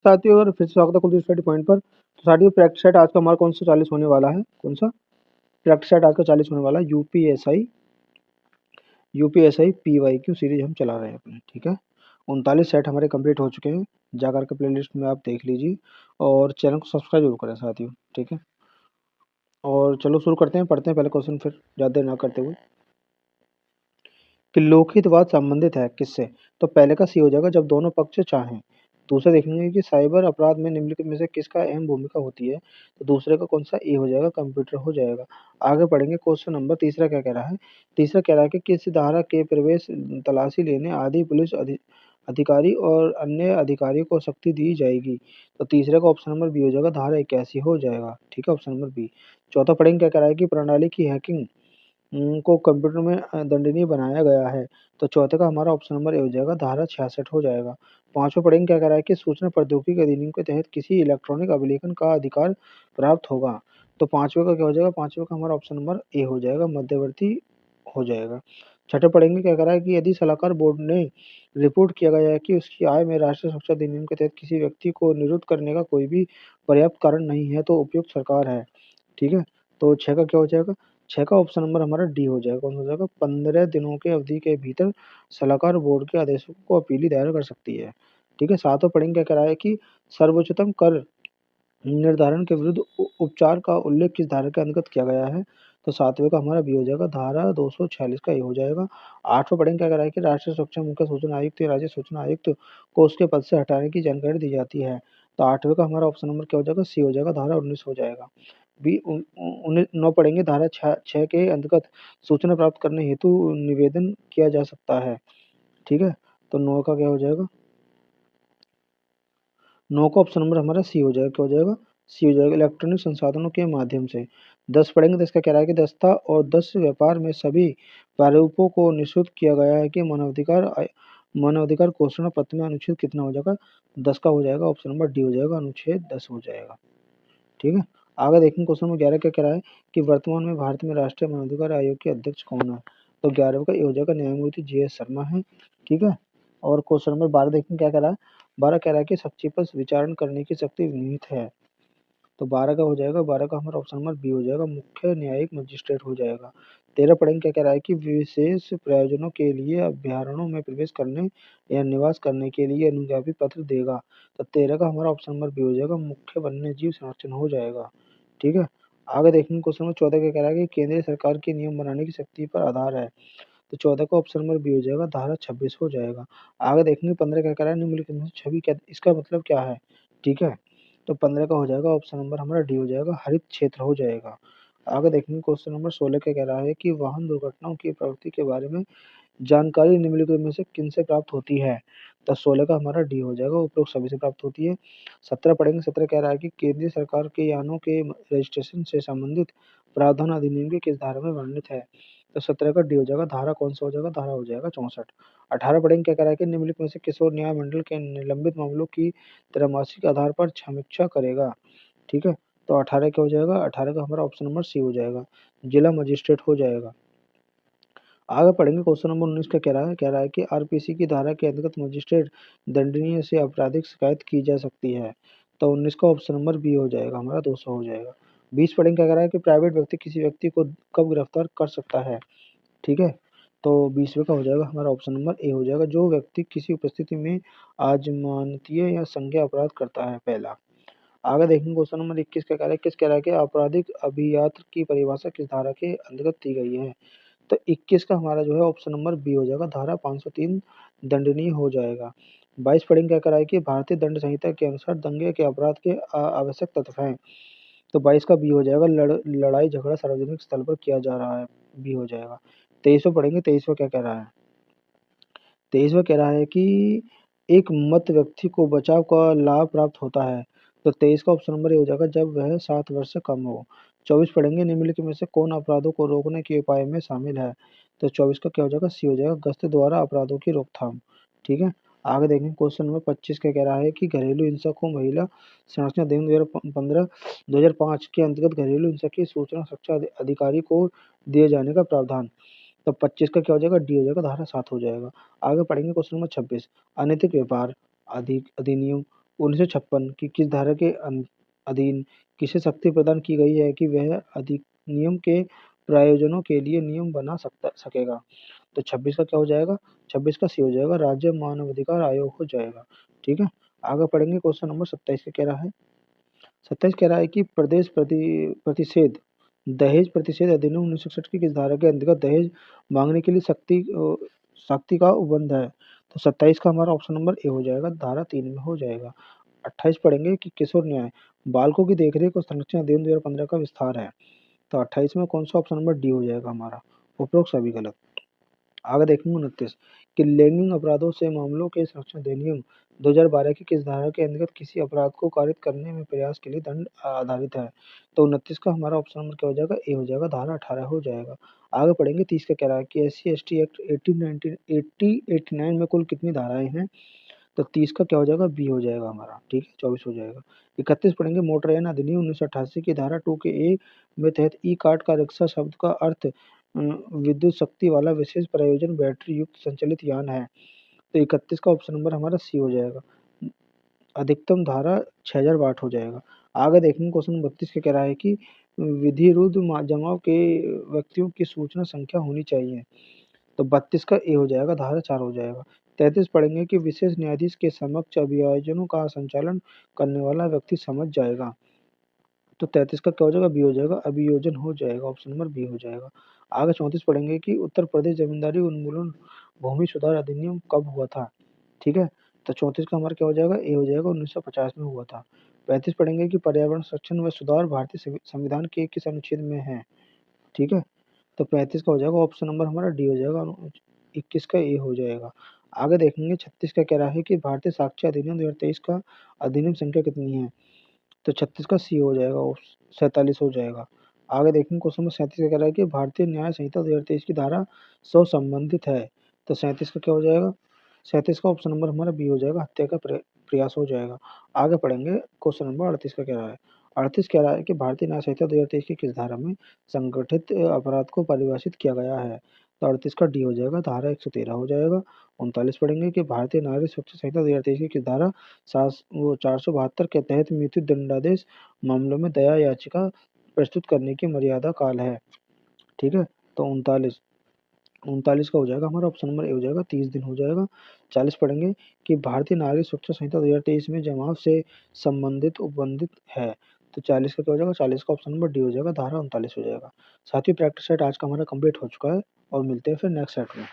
साथियों अगर फिर से स्वागत है कुलदीप स्टडी पॉइंट पर। तो साथियों प्रैक्टिस सेट आज का हमारा कौन सा 40 होने वाला है? कौन सा प्रैक्टिस सेट आज का 40 होने वाला है? यूपीएसआई पीवाईक्यू सीरीज हम चला रहे हैं अपने, ठीक है। 39 सेट हमारे कंप्लीट हो चुके हैं। जाकर के प्लेलिस्ट में आप देख लीजिए और चैनल को सब्सक्राइब जरूर करें साथियों, ठीक है। और चलो शुरू करते हैं, पढ़ते हैं पहले क्वेश्चन फिर ज़्यादा देर ना करते हुए कि लोकहितवाद संबंधित है किससे? तो पहले का सी हो जाएगा जब दोनों पक्ष चाहें। दूसरा देखेंगे कि साइबर अपराध में निम्नलिखित में से किसका अहम भूमिका होती है? तो दूसरे का कौन सा ए हो जाएगा? कंप्यूटर हो जाएगा। आगे पढ़ेंगे क्वेश्चन नंबर तीसरा क्या कह रहा है? तीसरा कह रहा है कि किस धारा के प्रवेश तलाशी लेने आदि पुलिस अधिकारी और अन्य अधिकारियों को शक्ति दी जाएगी? तो तीसरे का ऑप्शन नंबर बी हो जाएगा, धारा 81 हो जाएगा, ठीक है, ऑप्शन नंबर बी। चौथा पढ़ेंगे क्या कह रहा है कि प्रणाली की हैकिंग को कंप्यूटर में दंडनीय बनाया गया है। तो चौथे का हमारा ऑप्शन नंबर ए हो जाएगा, धारा 66 हो जाएगा। पाँचवें पढ़ेंगे क्या कह रहा है कि सूचना प्रौद्योगिकी अधिनियम के तहत किसी इलेक्ट्रॉनिक अभिलेखन का अधिकार प्राप्त होगा। तो पाँचवें का क्या हो जाएगा? पाँचवें का हमारा ऑप्शन नंबर ए हो जाएगा, मध्यवर्ती हो जाएगा। छठे पढ़ेंगे क्या कह रहा है कि यदि सलाहकार बोर्ड ने रिपोर्ट किया गया है कि उसकी आय में राष्ट्रीय सुरक्षा अधिनियम के तहत किसी व्यक्ति को निरुद्ध करने का कोई भी पर्याप्त कारण नहीं है तो उपयुक्त सरकार है, ठीक है। तो 6 का क्या हो जाएगा? 6 का ऑप्शन नंबर हमारा डी हो जाएगा। कौन हो जाएगा? 15 दिनों की अवधि के भीतर सलाहकार बोर्ड के आदेशों को अपीली दायर कर सकती है, ठीक है। 7वां पढ़ेंगे क्या कह रहा है कि सर्वोच्चतम कर निर्धारण के विरुद्ध उपचार का उल्लेख किस धारा के अंतर्गत किया गया है? तो 7वें का हमारा बी हो जाएगा, धारा 246 का ए हो जाएगा। 8वां पढ़ेंगे क्या कह रहा है कि राष्ट्रीय सुरक्षा मुख्य सूचना आयुक्त या राज्य सूचना आयुक्त को उसके पद से हटाने की जानकारी दी जाती है। तो 8वें का हमारा ऑप्शन नंबर क्या हो जाएगा? सी हो जाएगा, धारा 19 हो जाएगा। बी 9 पढ़ेंगे, धारा 6 के अंतर्गत सूचना प्राप्त करने हेतु निवेदन किया जा सकता है, ठीक है। तो 9 का क्या हो जाएगा? 9 का ऑप्शन नंबर हमारा सी हो जाएगा। क्या हो जाएगा? सी हो जाएगा, इलेक्ट्रॉनिक संसाधनों के माध्यम से। 10 पढ़ेंगे, 10 का कह रहा है कि दस्ता और 10 व्यापार में सभी प्रारूपों को निःशुल्क किया गया है कि मानवाधिकार घोषणा पत्र में अनुच्छेद कितना हो जाएगा? 10 का हो जाएगा, ऑप्शन नंबर डी हो जाएगा, अनुच्छेद 10 हो जाएगा, ठीक है। आगे देखेंगे क्वेश्चन नंबर 11 क्या कह रहा है कि वर्तमान में भारत में राष्ट्रीय मानवाधिकार आयोग के अध्यक्ष कौन है? तो 11 का ये हो जाएगा, न्यायमूर्ति जी.एस. शर्मा है, ठीक है। और क्वेश्चन नंबर 12 देखेंगे क्या कह रहा है? 12 कह रहा है कि साक्षी पर विचारण करने की शक्ति निहित है। तो 12 का हो जाएगा, 12 का हमारा ऑप्शन नंबर बी हो जाएगा, मुख्य न्यायिक मजिस्ट्रेट हो जाएगा। 13 पढ़ेंगे क्या कह रहा है कि विशेष प्रयोजनों के लिए अभ्यारण्यों में प्रवेश करने या निवास करने के लिए अनुज्ञापत्री पत्र देगा। तो 13 का हमारा ऑप्शन नंबर बी हो जाएगा, मुख्य वन्य जीव संरक्षण हो जाएगा, ठीक है। आगे देखेंगे क्वेश्चन नंबर 14 क्या कह रहा है कि केंद्रीय सरकार के नियम बनाने की शक्ति पर आधार है। तो 14 का ऑप्शन नंबर बी हो जाएगा, धारा 26 हो जाएगा। आगे देखेंगे 15 क्या कह रहा है, निम्नलिखित में से छवि क्या, इसका मतलब क्या है, ठीक है। तो 15 का हो जाएगा, ऑप्शन नंबर हमारा डी हो जाएगा, हरित क्षेत्र हो जाएगा। आगे देखेंगे क्वेश्चन नंबर 16 क्या कह रहा है कि वाहन दुर्घटनाओं की प्रवृत्ति के बारे में जानकारी निम्नलिखित में से किनसे प्राप्त होती है? तो 16 का हमारा डी हो जाएगा, उपरोक्त सभी से प्राप्त होती है। 17 पढ़ेंगे, 17 कह रहा है कि केंद्रीय सरकार के यानों के रजिस्ट्रेशन से संबंधित प्रावधान अधिनियम की किस धारा में वर्णित है? तो 17 का डी हो जाएगा, धारा कौन सा हो जाएगा? धारा हो जाएगा 64। 18 पढ़ेंगे क्या कह रहा है कि निम्नलिखित में से किस और न्याय मंडल के निलंबित मामलों की त्रैमासिक आधार पर समीक्षा करेगा, ठीक है। तो 18 क्या हो जाएगा? 18 का हमारा ऑप्शन नंबर सी हो जाएगा, जिला मजिस्ट्रेट हो जाएगा। आगे पढ़ेंगे क्वेश्चन नंबर 19 का कह रहा है कि आरपीसी की धारा के अंतर्गत मजिस्ट्रेट दंडनीय से आपराधिक शिकायत की जा सकती है। तो 19 का ऑप्शन नंबर बी हो जाएगा, हमारा 200 हो जाएगा। 20 पढ़ेंगे क्या कह रहा है कि प्राइवेट व्यक्ति किसी व्यक्ति को कब गिरफ्तार कर सकता है, ठीक है। तो 20वें का हो जाएगा हमारा ऑप्शन नंबर ए हो जाएगा, जो व्यक्ति किसी उपस्थिति में आजमानतीय या संज्ञेय अपराध करता है, पहला। आगे देखेंगे क्वेश्चन नंबर 21 का कह रहा है, किस कह रहा है कि आपराधिक अभियात्र की परिभाषा किस धारा के अंतर्गत दी गई है? तो 21 का हमारा जो है ऑप्शन नंबर बी हो जाएगा, धारा 503 दंडनीय हो जाएगा। 22 पढ़ेंगे क्या कह रहा है कि भारतीय दंड संहिता के अनुसार दंगे के अपराध के आवश्यक तत्व हैं। तो 22 का बी हो जाएगा, लड़ाई झगड़ा सार्वजनिक स्थल पर किया जा रहा है, बी हो जाएगा। 23वां पढ़ेंगे, 23वां क्या कह रहा है? 23वां कह रहा है कि एक मत व्यक्ति को बचाव का लाभ प्राप्त होता है। तो 23 का ऑप्शन नंबर ये हो जाएगा, जब वह 7 वर्ष से कम हो। 24 पढ़ेंगे, निम्नलिखित में से कौन अपराधों को रोकने के उपाय में शामिल है? तो 24 का क्या हो जाएगा? सी हो जाएगा, गश्त द्वारा अपराधों की रोकथाम, ठीक है। आगे देखेंगे क्वेश्चन नंबर 25 क्या कह रहा है कि घरेलू हिंसा को महिला संरक्षण अधिनियम 2005 के अंतर्गत घरेलू हिंसा की सूचना सुरक्षा अधिकारी को दिए जाने का प्रावधान। तो 25 का क्या हो जाएगा? डी हो जाएगा, धारा 7 हो जाएगा। आगे पढ़ेंगे क्वेश्चन नंबर 26, अनैतिक व्यापार अधिनियम 1956 की किस धारा के अधीन किसे शक्ति प्रदान की गई है कि वह अधिनियम के प्रायोजनों के लिए नियम बना सकेगा? तो 26 का क्या हो जाएगा? 26 का सी हो जाएगा, राज्य मानवाधिकार आयोग हो जाएगा। ठीक है? आगे पढ़ेंगे, क्वेश्चन नंबर 27 का कह रहा है। 27 कह रहा है कि प्रदेश प्रतिषेध दहेज प्रतिषेध अधिनियम 1961 की किस धारा के अंतर्गत दहेज मांगने के लिए सख्ती का उपबंध है? तो 27 का हमारा ऑप्शन नंबर ए हो जाएगा, धारा 3 में हो जाएगा। 28 पढ़ेंगे कि किशोर न्याय बालकों की देखरेख और संरक्षण अधिनियम 2015 का विस्तार है। तो 28 में कौन सा ऑप्शन नंबर डी हो जाएगा हमारा? उपरोक्त सभी गलत। आगे देखेंगे 29 कि लैंगिक अपराधों से मामलों के संरक्षण अधिनियम 2012 की किस धारा के अंतर्गत किसी अपराध को कारित करने में प्रयास के लिए दंड आधारित है? तो 29 का हमारा ऑप्शन नंबर क्या हो जाएगा? ए हो जाएगा, धारा 18 हो जाएगा। आगे पढ़ेंगे 30 का कह रहा है कि SC/ST एक्ट 1889 में कुल कितनी धाराएं हैं? तो 30 का क्या हो जाएगा? बी हो जाएगा हमारा। ठीक है, 24 हो जाएगा। 31 पढ़ेंगे मोटरयान अधिनियम 1988 की धारा 2 के ए में तहत ई कार्ट का रिक्शा शब्द का अर्थ विद्युत शक्ति वाला विशेष प्रयोजन बैटरी युक्त संचालित यान है। तो 31 का ऑप्शन नंबर हमारा सी हो जाएगा। अधिकतम धारा 6000 वाट हो जाएगा। आगे देखेंगे क्वेश्चन 32 का कह रहा है कि विधिरुद्ध जमाव के व्यक्तियों की सूचना संख्या होनी चाहिए। तो 32 का ए हो जाएगा, धारा 4 हो जाएगा। 33 पढ़ेंगे कि विशेष न्यायाधीश के समक्ष अभियोजनों का संचालन करने वाला व्यक्ति समझ जाएगा। तो 33 का क्या हो जाएगा? बी हो जाएगा, अभियोजन हो जाएगा, ऑप्शन नंबर बी हो जाएगा। आगे 34 पढ़ेंगे कि उत्तर प्रदेश जमींदारी उन्मूलन भूमि सुधार अधिनियम कब हुआ था? ठीक है, तो 34 का हमारा क्या हो जाएगा? ए हो जाएगा, 1950 में हुआ था। 35 पढ़ेंगे कि पर्यावरण संरक्षण व सुधार भारतीय संविधान के किस अनुच्छेद में है? ठीक है, तो 35 का हो जाएगा, ऑप्शन नंबर हमारा डी हो जाएगा, 21 का ए हो जाएगा। आगे देखेंगे 36 का कह रहा है कि भारतीय साक्ष्य अधिनियम 2023 का अधिनियम संख्या कितनी है? तो 36 का सी हो जाएगा, 47 हो जाएगा। आगे देखेंगे क्वेश्चन नंबर 37 का कह रहा है कि भारतीय न्याय संहिता 2023 की धारा 100 संबंधित है। तो 37 का क्या हो जाएगा? 37 का ऑप्शन नंबर हमारा बी हो जाएगा, हत्या का प्रयास हो जाएगा। आगे पढ़ेंगे क्वेश्चन नंबर 38 का कह रहा है। 38 कह रहा है कि भारतीय न्याय संहिता 2023 की किस धारा में संगठित अपराध को परिभाषित किया गया है? तो 38 का डी हो जाएगा, धारा 113 हो जाएगा। 39 पढ़ेंगे कि भारतीय नागरिक सुरक्षा संहिता 2023 की किस धारा 472 के तहत मृत्यु दंडादेश मामलों में दया याचिका प्रस्तुत करने की मर्यादा काल है? ठीक है, तो 39 का हो जाएगा हमारा, ऑप्शन नंबर ए हो जाएगा, 30 दिन हो जाएगा। 40 पढ़ेंगे कि भारतीय नागरिक सुरक्षा संहिता 2023 में जमाव से संबंधित उपबंधित है। तो 40 का क्या हो जाएगा? 40 का ऑप्शन नंबर डी हो जाएगा, धारा 39 हो जाएगा। साथियों, प्रैक्टिस सेट आज का हमारा कंप्लीट हो चुका है और मिलते हैं फिर नेक्स्ट सेट में।